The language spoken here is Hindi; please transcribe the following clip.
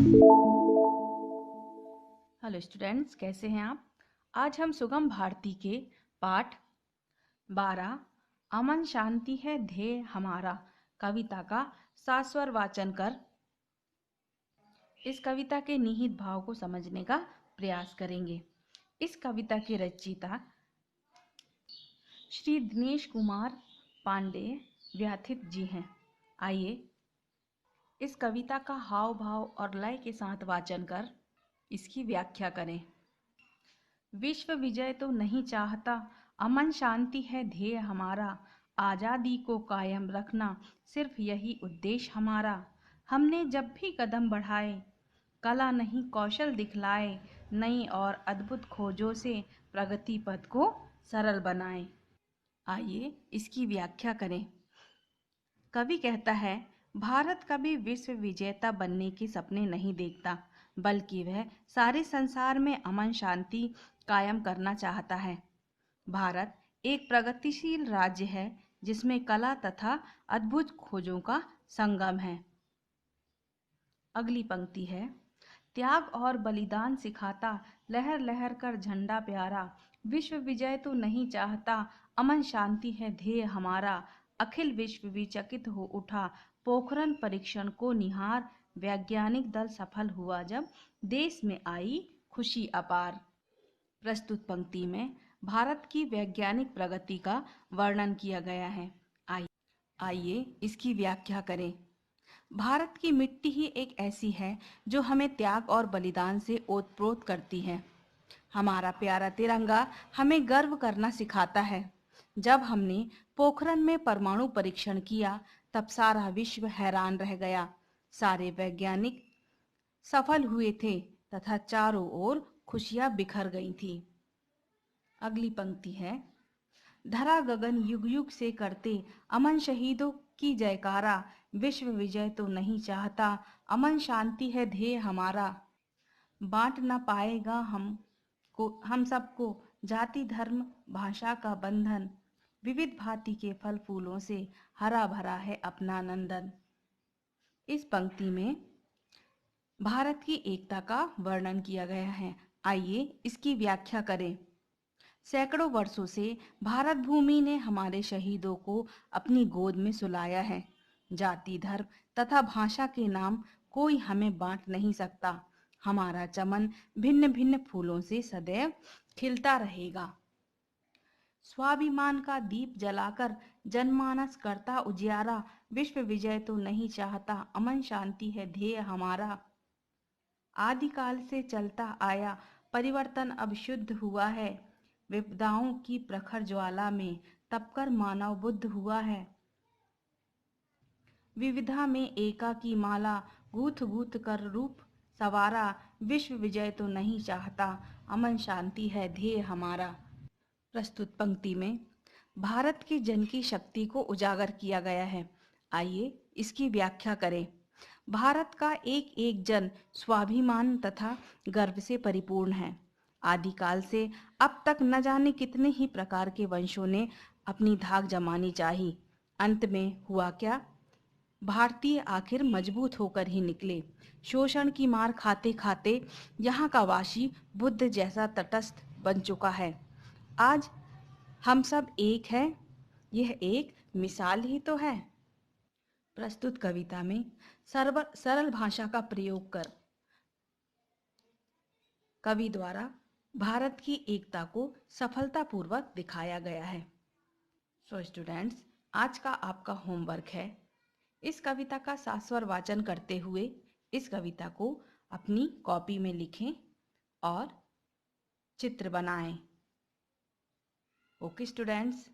हेलो स्टूडेंट्स, कैसे हैं आप। आज हम सुगम भारती के पाठ 12 अमन शांति है ध्येय हमारा कविता का सास्वर वाचन कर इस कविता के निहित भाव को समझने का प्रयास करेंगे। इस कविता के रचयिता श्री दिनेश कुमार पांडे व्याथित जी हैं। आइए इस कविता का हाव भाव और लय के साथ वाचन कर इसकी व्याख्या करें। विश्व विजय तो नहीं चाहता, अमन शांति है ध्येय हमारा। आज़ादी को कायम रखना सिर्फ यही उद्देश्य हमारा। हमने जब भी कदम बढ़ाए, कला नहीं कौशल दिखलाए, नई और अद्भुत खोजों से प्रगति पथ को सरल बनाए। आइए इसकी व्याख्या करें। कवि कहता है, भारत कभी विश्व विजेता बनने के सपने नहीं देखता, बल्कि वह सारे संसार में अमन शांति कायम करना चाहता है। भारत एक प्रगतिशील राज्य है जिसमें कला तथा अद्भुत खोजों का संगम है। अगली पंक्ति है, त्याग और बलिदान सिखाता, लहर लहर कर झंडा प्यारा। विश्व विजय तो नहीं चाहता, अमन शांति है ध्येय हमारा। अखिल विश्व विचकित हो उठा, पोखरण परीक्षण को निहार। वैज्ञानिक दल सफल हुआ जब, देश में आई खुशी अपार। प्रस्तुत पंक्ति में भारत की वैज्ञानिक प्रगति का वर्णन किया गया है। आइए इसकी व्याख्या करें। भारत की मिट्टी ही एक ऐसी है जो हमें त्याग और बलिदान से ओतप्रोत करती है। हमारा प्यारा तिरंगा हमें गर्व करना सिखाता है। जब हमने पोखरण में परमाणु परीक्षण किया, तब सारा विश्व हैरान रह गया। सारे वैज्ञानिक सफल हुए थे तथा चारों ओर खुशियां बिखर गई थी। अगली पंक्ति है, धरा गगन युग युग से करते, अमन शहीदों की जयकारा। विश्व विजय तो नहीं चाहता, अमन शांति है ध्येय हमारा। बांट न पाएगा हम सबको जाति धर्म भाषा का बंधन। विविध भांति के फल फूलों से हरा भरा है अपना नंदन। इस पंक्ति में भारत की एकता का वर्णन किया गया है। आइए इसकी व्याख्या करें। सैकड़ों वर्षों से भारत भूमि ने हमारे शहीदों को अपनी गोद में सुलाया है। जाति धर्म तथा भाषा के नाम कोई हमें बांट नहीं सकता। हमारा चमन भिन्न भिन्न फूलों से सदैव खिलता रहेगा। स्वाभिमान का दीप जलाकर जनमानस करता उजियारा। विश्व विजय तो नहीं चाहता, अमन शांति है ध्येय हमारा। आदिकाल से चलता आया परिवर्तन अब शुद्ध हुआ है। विपदाओं की प्रखर ज्वाला में तपकर मानव बुद्ध हुआ है। विविधा में एका की माला गूथ गूथ कर रूप सवारा। विश्व विजय तो नहीं चाहता, अमन शांति है ध्येय हमारा। प्रस्तुत पंक्ति में भारत के जन की शक्ति को उजागर किया गया है। आइए इसकी व्याख्या करें। भारत का एक एक जन स्वाभिमान तथा गर्व से परिपूर्ण है। आदिकाल से अब तक न जाने कितने ही प्रकार के वंशों ने अपनी धाक जमानी चाही। अंत में हुआ क्या? भारतीय आखिर मजबूत होकर ही निकले। शोषण की मार खाते खाते यहाँ का वासी बुद्ध जैसा तटस्थ बन चुका है। आज हम सब एक हैं, यह एक मिसाल ही तो है। प्रस्तुत कविता में सरल भाषा का प्रयोग कर कवि द्वारा भारत की एकता को सफलतापूर्वक दिखाया गया है। सो स्टूडेंट्स, आज का आपका होमवर्क है, इस कविता का सास्वर वाचन करते हुए इस कविता को अपनी कॉपी में लिखें और चित्र बनाएं। Okay students.